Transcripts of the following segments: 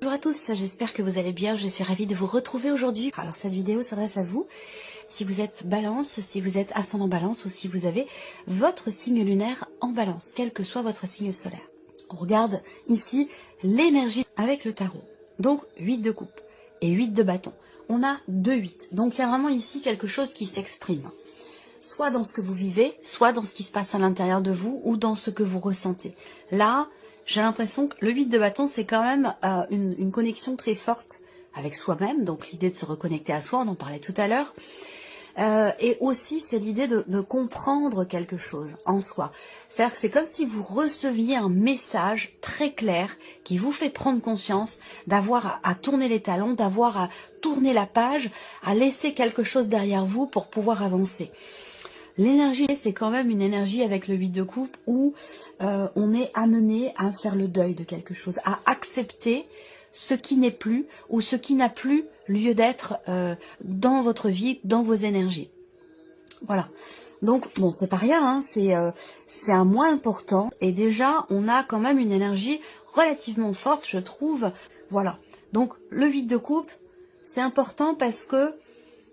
Bonjour à tous, j'espère que vous allez bien, je suis ravie de vous retrouver aujourd'hui. Alors cette vidéo s'adresse à vous, si vous êtes balance, si vous êtes ascendant balance ou si vous avez votre signe lunaire en balance, quel que soit votre signe solaire. On regarde ici l'énergie avec le tarot. Donc 8 de coupe et 8 de bâton. On a 2-8, donc il y a vraiment ici quelque chose qui s'exprime. Soit dans ce que vous vivez, soit dans ce qui se passe à l'intérieur de vous ou dans ce que vous ressentez. Là, j'ai l'impression que le 8 de bâton, c'est quand même une connexion très forte avec soi-même. Donc l'idée de se reconnecter à soi, on en parlait tout à l'heure. Et aussi, c'est l'idée de comprendre quelque chose en soi. C'est-à-dire que c'est comme si vous receviez un message très clair qui vous fait prendre conscience d'avoir à tourner les talons, d'avoir à tourner la page, à laisser quelque chose derrière vous pour pouvoir avancer. L'énergie, c'est quand même une énergie avec le 8 de coupe où on est amené à faire le deuil de quelque chose, à accepter ce qui n'est plus ou ce qui n'a plus lieu d'être dans votre vie, dans vos énergies. Voilà. Donc, bon, c'est pas rien, hein, c'est un moins important. Et déjà, on a quand même une énergie relativement forte, je trouve. Voilà. Donc, le 8 de coupe, c'est important parce que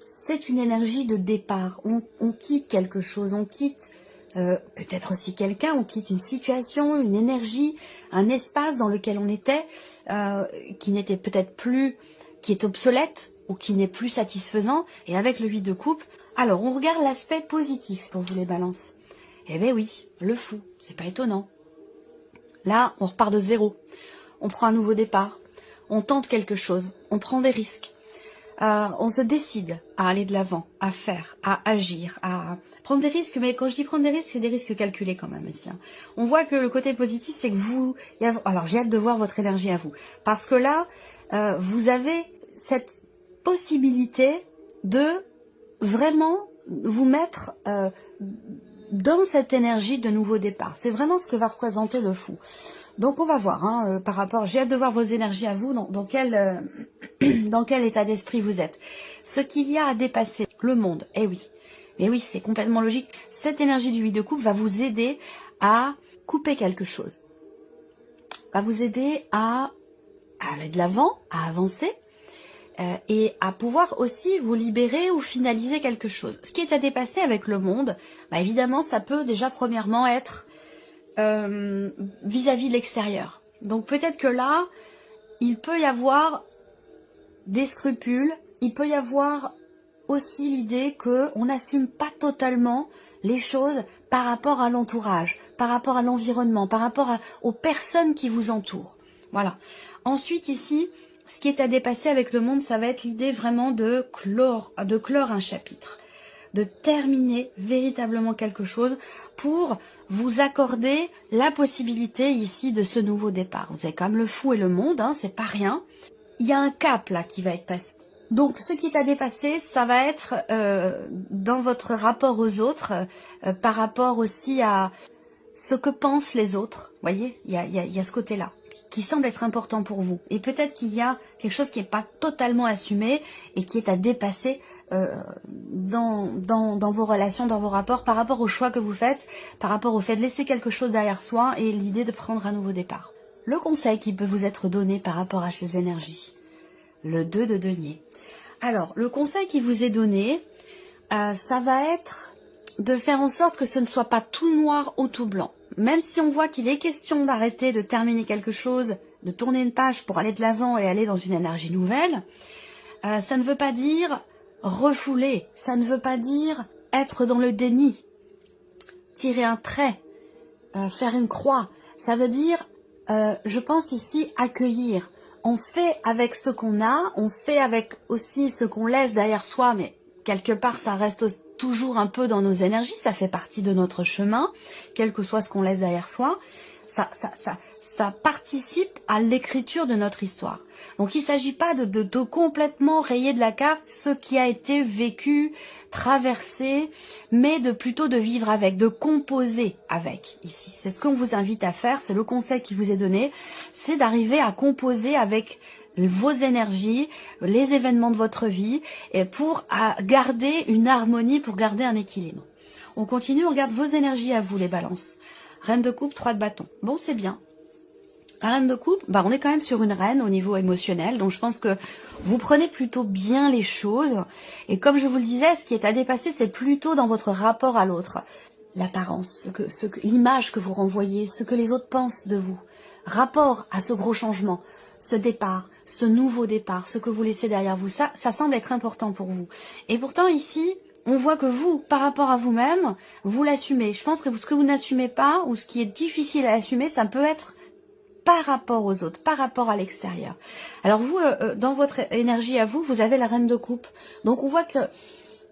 c'est une énergie de départ. On quitte quelque chose, on quitte peut-être aussi quelqu'un, on quitte une situation, une énergie, un espace dans lequel on était, qui n'était peut-être plus, qui est obsolète ou qui n'est plus satisfaisant. Et avec le 8 de coupe, alors on regarde l'aspect positif pour vous les balances. Eh bien oui, le fou, c'est pas étonnant. Là, on repart de zéro. On prend un nouveau départ. On tente quelque chose. On prend des risques. On se décide à aller de l'avant, à faire, à agir, à prendre des risques. Mais quand je dis prendre des risques, c'est des risques calculés quand même ici. Hein. On voit que le côté positif, c'est que vous... Alors j'ai hâte de voir votre énergie à vous. Parce que là, vous avez cette possibilité de vraiment vous mettre dans cette énergie de nouveau départ. C'est vraiment ce que va représenter le fou. Donc on va voir, hein, par rapport, j'ai hâte de voir vos énergies à vous, dans quel état d'esprit vous êtes. Ce qu'il y a à dépasser, le monde, eh oui, mais oui, c'est complètement logique. Cette énergie du 8 de coupe va vous aider à couper quelque chose, va vous aider à aller de l'avant, à avancer, et à pouvoir aussi vous libérer ou finaliser quelque chose. Ce qui est à dépasser avec le monde, bah évidemment, ça peut déjà premièrement être vis-à-vis de l'extérieur. Donc peut-être que là, il peut y avoir des scrupules, il peut y avoir aussi l'idée qu'on n'assume pas totalement les choses par rapport à l'entourage, par rapport à l'environnement, par rapport aux personnes qui vous entourent. Voilà. Ensuite ici, ce qui est à dépasser avec le monde, ça va être l'idée vraiment de clore un chapitre, de terminer véritablement quelque chose pour vous accorder la possibilité ici de ce nouveau départ. Vous avez quand même le fou et le monde, hein, c'est pas rien. Il y a un cap là qui va être passé. Donc ce qui est à dépasser, ça va être dans votre rapport aux autres, par rapport aussi à ce que pensent les autres. Vous voyez, il y a ce côté-là qui semble être important pour vous. Et peut-être qu'il y a quelque chose qui n'est pas totalement assumé et qui est à dépasser dans vos relations, dans vos rapports, par rapport au choix que vous faites, par rapport au fait de laisser quelque chose derrière soi et l'idée de prendre un nouveau départ. Le conseil qui peut vous être donné par rapport à ces énergies, le 2 de denier. Alors, le conseil qui vous est donné, ça va être de faire en sorte que ce ne soit pas tout noir ou tout blanc. Même si on voit qu'il est question d'arrêter, de terminer quelque chose, de tourner une page pour aller de l'avant et aller dans une énergie nouvelle, ça ne veut pas dire refouler, ça ne veut pas dire être dans le déni, tirer un trait, faire une croix. Ça veut dire, je pense ici, accueillir. On fait avec ce qu'on a, on fait avec aussi ce qu'on laisse derrière soi, mais quelque part ça reste toujours un peu dans nos énergies, ça fait partie de notre chemin, quel que soit ce qu'on laisse derrière soi, ça participe à l'écriture de notre histoire. Donc il ne s'agit pas de complètement rayer de la carte ce qui a été vécu, traversé, mais plutôt de vivre avec, de composer avec ici. C'est ce qu'on vous invite à faire, c'est le conseil qui vous est donné, c'est d'arriver à composer avec vos énergies, les événements de votre vie, et pour garder une harmonie, pour garder un équilibre. On continue, on regarde vos énergies à vous, les balances. Reine de coupe, 3 de bâton. Bon, c'est bien. La reine de coupe, bah on est quand même sur une reine au niveau émotionnel, donc je pense que vous prenez plutôt bien les choses. Et comme je vous le disais, ce qui est à dépasser, c'est plutôt dans votre rapport à l'autre. L'apparence, l'image que vous renvoyez, ce que les autres pensent de vous. Rapport à ce gros changement, ce départ, ce nouveau départ, ce que vous laissez derrière vous, ça semble être important pour vous. Et pourtant ici, on voit que vous, par rapport à vous-même, vous l'assumez. Je pense que ce que vous n'assumez pas, ou ce qui est difficile à assumer, ça peut être par rapport aux autres, par rapport à l'extérieur. Alors vous, dans votre énergie à vous, vous avez la reine de coupe. Donc on voit que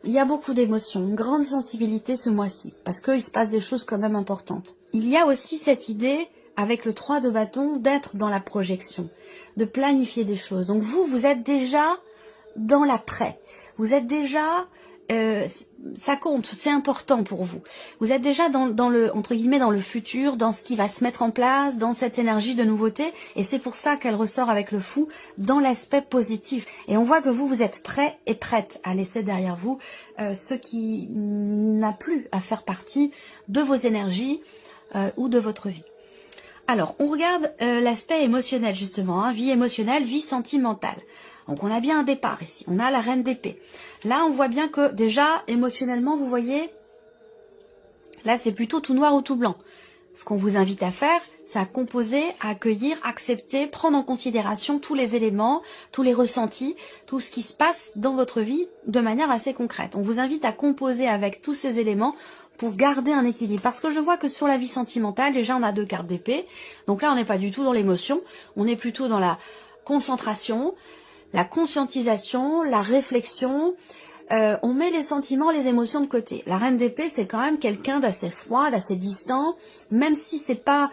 il y a beaucoup d'émotions, une grande sensibilité ce mois-ci, parce qu'il se passe des choses quand même importantes. Il y a aussi cette idée, avec le 3 de bâton, d'être dans la projection, de planifier des choses. Donc vous êtes déjà dans l'après. Vous êtes déjà... ça compte, c'est important pour vous. Vous êtes déjà dans le, entre guillemets, dans le futur, dans ce qui va se mettre en place, dans cette énergie de nouveauté, et c'est pour ça qu'elle ressort avec le fou dans l'aspect positif. Et on voit que vous êtes prêt et prête à laisser derrière vous ce qui n'a plus à faire partie de vos énergies ou de votre vie. Alors, on regarde l'aspect émotionnel justement, hein, vie émotionnelle, vie sentimentale. Donc on a bien un départ ici, on a la reine d'épée. Là on voit bien que déjà émotionnellement vous voyez, là c'est plutôt tout noir ou tout blanc. Ce qu'on vous invite à faire, c'est à composer, à accueillir, accepter, prendre en considération tous les éléments, tous les ressentis, tout ce qui se passe dans votre vie de manière assez concrète. On vous invite à composer avec tous ces éléments pour garder un équilibre. Parce que je vois que sur la vie sentimentale, déjà on a 2 cartes d'épée. Donc là on n'est pas du tout dans l'émotion, on est plutôt dans la concentration, la conscientisation, la réflexion, on met les sentiments, les émotions de côté. La reine d'épée, c'est quand même quelqu'un d'assez froid, d'assez distant, même si c'est pas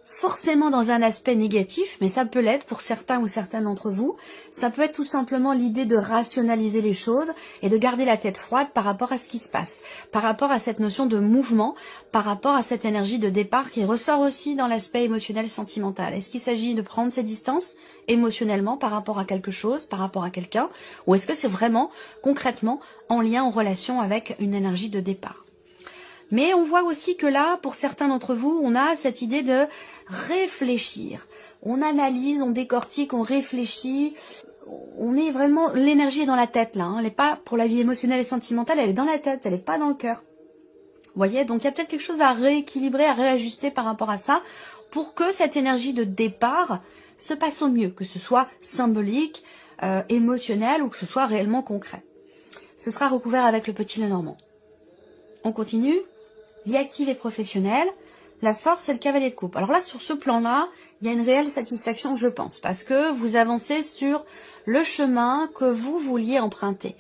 forcément dans un aspect négatif, mais ça peut l'être pour certains ou certaines d'entre vous. Ça peut être tout simplement l'idée de rationaliser les choses et de garder la tête froide par rapport à ce qui se passe, par rapport à cette notion de mouvement, par rapport à cette énergie de départ qui ressort aussi dans l'aspect émotionnel sentimental. Est-ce qu'il s'agit de prendre ses distances émotionnellement par rapport à quelque chose, par rapport à quelqu'un, ou est-ce que c'est vraiment concrètement en lien, en relation avec une énergie de départ? Mais on voit aussi que là, pour certains d'entre vous, on a cette idée de réfléchir. On analyse, on décortique, on réfléchit. On est vraiment, l'énergie est dans la tête là. Hein. Elle n'est pas pour la vie émotionnelle et sentimentale, elle est dans la tête, elle n'est pas dans le cœur. Vous voyez, donc il y a peut-être quelque chose à rééquilibrer, à réajuster par rapport à ça, pour que cette énergie de départ se passe au mieux, que ce soit symbolique, émotionnel ou que ce soit réellement concret. Ce sera recouvert avec le petit Lenormand. On continue. Vie active et professionnelle, la force et le cavalier de coupe. Alors là, sur ce plan-là, il y a une réelle satisfaction, je pense, parce que vous avancez sur le chemin que vous vouliez emprunter.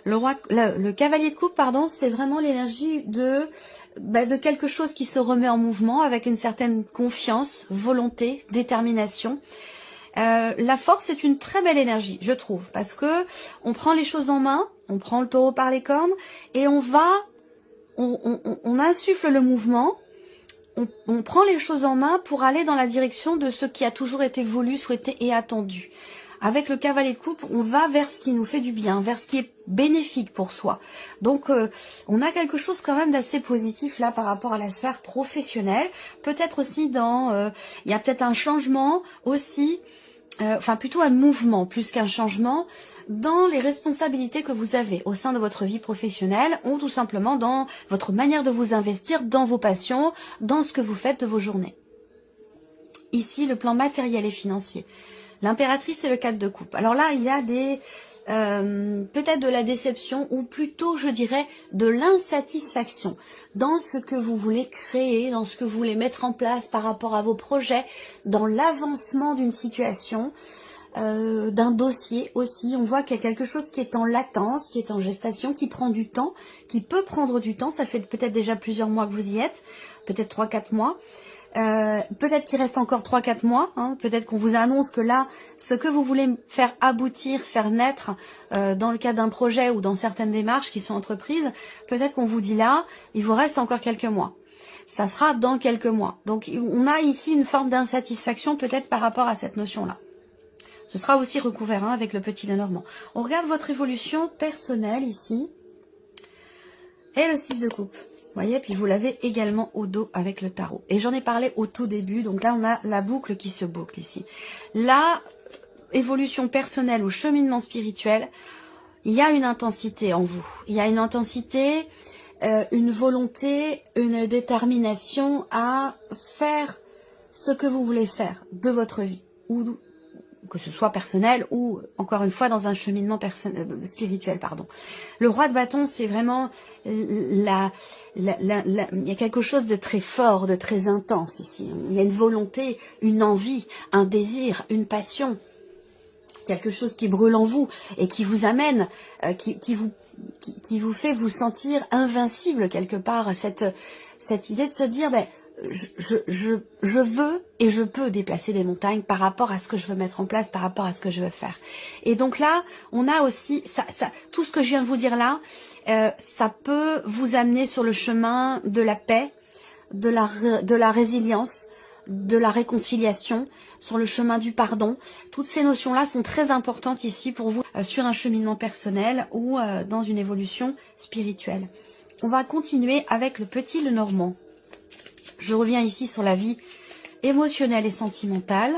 Le cavalier de coupe, pardon, c'est vraiment l'énergie de quelque chose qui se remet en mouvement avec une certaine confiance, volonté, détermination. La force, c'est une très belle énergie, je trouve, parce que on prend les choses en main, on prend le taureau par les cornes et on insuffle le mouvement, on prend les choses en main pour aller dans la direction de ce qui a toujours été voulu, souhaité et attendu. Avec le cavalier de coupe, on va vers ce qui nous fait du bien, vers ce qui est bénéfique pour soi. Donc, on a quelque chose quand même d'assez positif là par rapport à la sphère professionnelle. Peut-être aussi il y a peut-être un changement aussi, enfin plutôt un mouvement plus qu'un changement dans les responsabilités que vous avez au sein de votre vie professionnelle ou tout simplement dans votre manière de vous investir, dans vos passions, dans ce que vous faites de vos journées. Ici, le plan matériel et financier. L'impératrice et le 4 de coupe. Alors là, il y a peut-être de la déception ou plutôt, je dirais, de l'insatisfaction dans ce que vous voulez créer, dans ce que vous voulez mettre en place par rapport à vos projets, dans l'avancement d'une situation, d'un dossier aussi. On voit qu'il y a quelque chose qui est en latence, qui est en gestation, qui prend du temps, qui peut prendre du temps. Ça fait peut-être déjà plusieurs mois que vous y êtes, peut-être 3-4 mois. Peut-être qu'il reste encore 3-4 mois, hein. Peut-être qu'on vous annonce que là, ce que vous voulez faire aboutir, faire naître dans le cadre d'un projet ou dans certaines démarches qui sont entreprises, peut-être qu'on vous dit là, il vous reste encore quelques mois. Ça sera dans quelques mois. Donc on a ici une forme d'insatisfaction peut-être par rapport à cette notion-là. Ce sera aussi recouvert avec le petit Lenormand. On regarde votre évolution personnelle ici. Et le 6 de coupe. voyez, puis vous l'avez également au dos avec le tarot. Et j'en ai parlé au tout début, donc là on a la boucle qui se boucle ici. La évolution personnelle ou cheminement spirituel, il y a une intensité en vous. Il y a une intensité, une volonté, une détermination à faire ce que vous voulez faire de votre vie. Ou que ce soit personnel ou, encore une fois, dans un cheminement spirituel. Pardon. Le roi de bâton, c'est vraiment... il y a quelque chose de très fort, de très intense ici. Il y a une volonté, une envie, un désir, une passion. Quelque chose qui brûle en vous et qui vous amène, qui vous fait vous sentir invincible quelque part. Cette idée de se dire... ben, je veux et je peux déplacer des montagnes par rapport à ce que je veux mettre en place, par rapport à ce que je veux faire. Et donc là, on a aussi, tout ce que je viens de vous dire là, ça peut vous amener sur le chemin de la paix, de la résilience, de la réconciliation, sur le chemin du pardon. Toutes ces notions-là sont très importantes ici pour vous sur un cheminement personnel ou dans une évolution spirituelle. On va continuer avec le petit Lenormand. Je reviens ici sur la vie émotionnelle et sentimentale,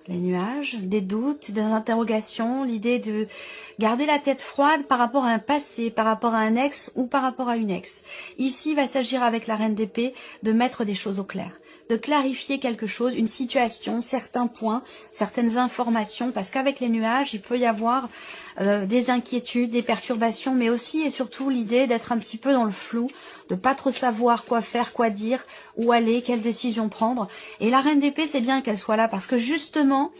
les nuages, des doutes, des interrogations, l'idée de garder la tête froide par rapport à un passé, par rapport à un ex ou par rapport à une ex. Ici, il va s'agir avec la reine d'épée de mettre des choses au clair, de clarifier quelque chose, une situation, certains points, certaines informations, parce qu'avec les nuages, il peut y avoir des inquiétudes, des perturbations, mais aussi et surtout l'idée d'être un petit peu dans le flou, de pas trop savoir quoi faire, quoi dire, où aller, quelle décision prendre. Et la reine d'épée, c'est bien qu'elle soit là, parce que justement,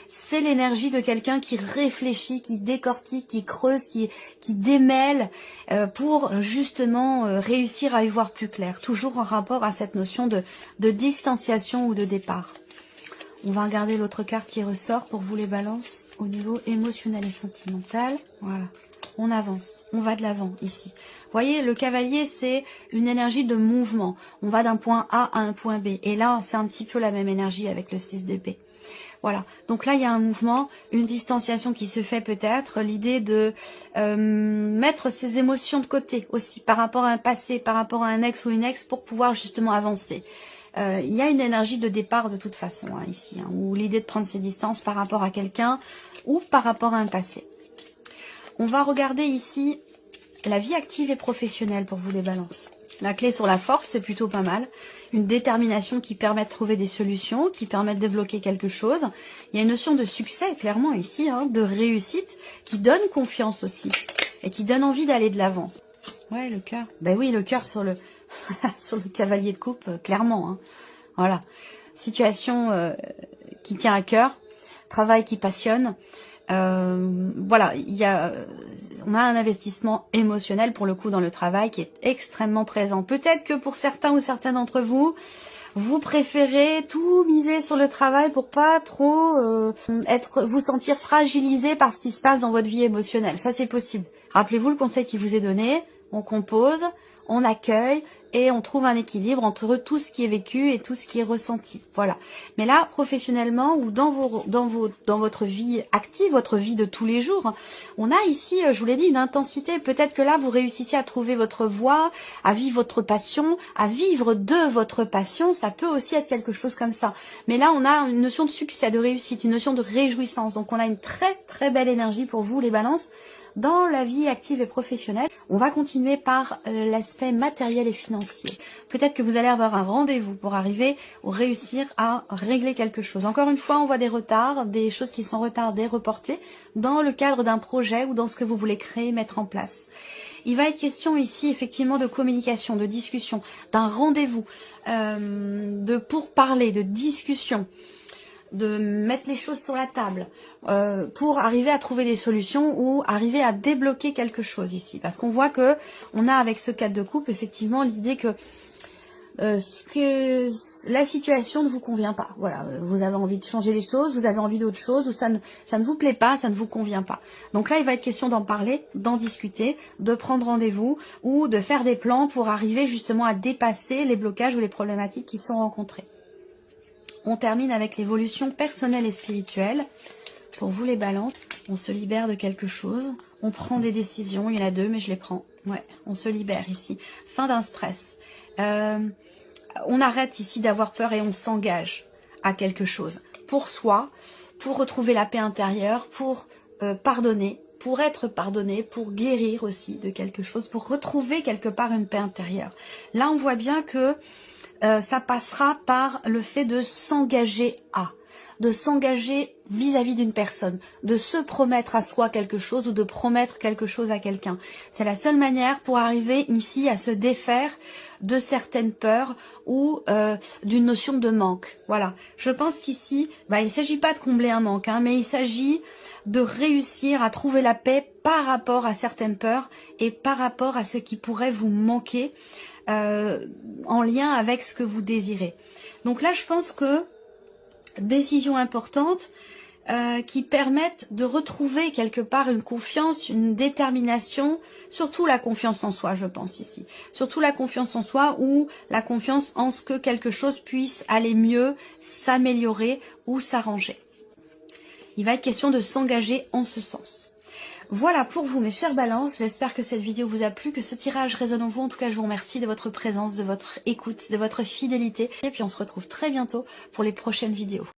c'est l'énergie de quelqu'un qui réfléchit, qui décortique, qui creuse, qui démêle pour justement réussir à y voir plus clair. Toujours en rapport à cette notion de distanciation ou de départ. On va regarder l'autre carte qui ressort pour vous les balances au niveau émotionnel et sentimental. Voilà, on avance, on va de l'avant ici. Vous voyez, le cavalier, c'est une énergie de mouvement. On va d'un point A à un point B. Et là, c'est un petit peu la même énergie avec le 6 d'épée. Voilà, donc là il y a un mouvement, une distanciation qui se fait peut-être, l'idée de mettre ses émotions de côté aussi, par rapport à un passé, par rapport à un ex ou une ex, pour pouvoir justement avancer. Il y a une énergie de départ de toute façon hein, ici, hein, ou l'idée de prendre ses distances par rapport à quelqu'un ou par rapport à un passé. On va regarder ici la vie active et professionnelle pour vous les balances. La clé sur la force, c'est plutôt pas mal. Une détermination qui permet de trouver des solutions, qui permet de débloquer quelque chose. Il y a une notion de succès, clairement, ici, hein, de réussite, qui donne confiance aussi. Et qui donne envie d'aller de l'avant. Ouais, le cœur. Ben oui, le cœur sur le sur le cavalier de coupe, clairement. Hein. Voilà. Situation qui tient à cœur. Travail qui passionne. Voilà, on a un investissement émotionnel pour le coup dans le travail qui est extrêmement présent. Peut-être que pour certains ou certaines d'entre vous, vous préférez tout miser sur le travail pour pas trop vous sentir fragilisé par ce qui se passe dans votre vie émotionnelle. Ça, c'est possible. Rappelez-vous le conseil qui vous est donné. On compose, on accueille et on trouve un équilibre entre tout ce qui est vécu et tout ce qui est ressenti. Voilà. Mais là, professionnellement ou dans votre vie active, votre vie de tous les jours, on a ici, je vous l'ai dit, une intensité. Peut-être que là, vous réussissez à trouver votre voie, à vivre votre passion, à vivre de votre passion. Ça peut aussi être quelque chose comme ça. Mais là, on a une notion de succès, de réussite, une notion de réjouissance. Donc, on a une très, très belle énergie pour vous, les balances, dans la vie active et professionnelle. On va continuer par l'aspect matériel et financier. Peut-être que vous allez avoir un rendez-vous pour arriver ou réussir à régler quelque chose. Encore une fois, on voit des retards, des choses qui sont retardées, reportées, dans le cadre d'un projet ou dans ce que vous voulez créer, mettre en place. Il va être question ici effectivement de communication, de discussion, d'un rendez-vous, de pourparler, de discussion, de mettre les choses sur la table pour arriver à trouver des solutions ou arriver à débloquer quelque chose ici. Parce qu'on voit que on a avec ce 4 de coupe effectivement l'idée que la situation ne vous convient pas. Voilà, vous avez envie de changer les choses, vous avez envie d'autre chose, ou ça ne vous plaît pas, ça ne vous convient pas. Donc là, il va être question d'en parler, d'en discuter, de prendre rendez-vous ou de faire des plans pour arriver justement à dépasser les blocages ou les problématiques qui sont rencontrées. On termine avec l'évolution personnelle et spirituelle. Pour vous les balances, On se libère de quelque chose. On prend des décisions. Il y en a 2, mais je les prends. Ouais, on se libère ici. Fin d'un stress. On arrête ici d'avoir peur et on s'engage à quelque chose. Pour soi, pour retrouver la paix intérieure, pour pardonner, pour être pardonné, pour guérir aussi de quelque chose, pour retrouver quelque part une paix intérieure. Là, on voit bien que ça passera par le fait de s'engager vis-à-vis d'une personne, de se promettre à soi quelque chose ou de promettre quelque chose à quelqu'un. C'est la seule manière pour arriver ici à se défaire de certaines peurs ou d'une notion de manque. Voilà, je pense qu'ici, il ne s'agit pas de combler un manque, hein, mais il s'agit de réussir à trouver la paix par rapport à certaines peurs et par rapport à ce qui pourrait vous manquer en lien avec ce que vous désirez. Donc là, je pense que décisions importantes qui permettent de retrouver quelque part une confiance, une détermination, surtout la confiance en soi, je pense ici. Surtout la confiance en soi ou la confiance en ce que quelque chose puisse aller mieux, s'améliorer ou s'arranger. Il va être question de s'engager en ce sens. Voilà pour vous mes chères balances, j'espère que cette vidéo vous a plu, que ce tirage résonne en vous. En tout cas, je vous remercie de votre présence, de votre écoute, de votre fidélité. Et puis on se retrouve très bientôt pour les prochaines vidéos.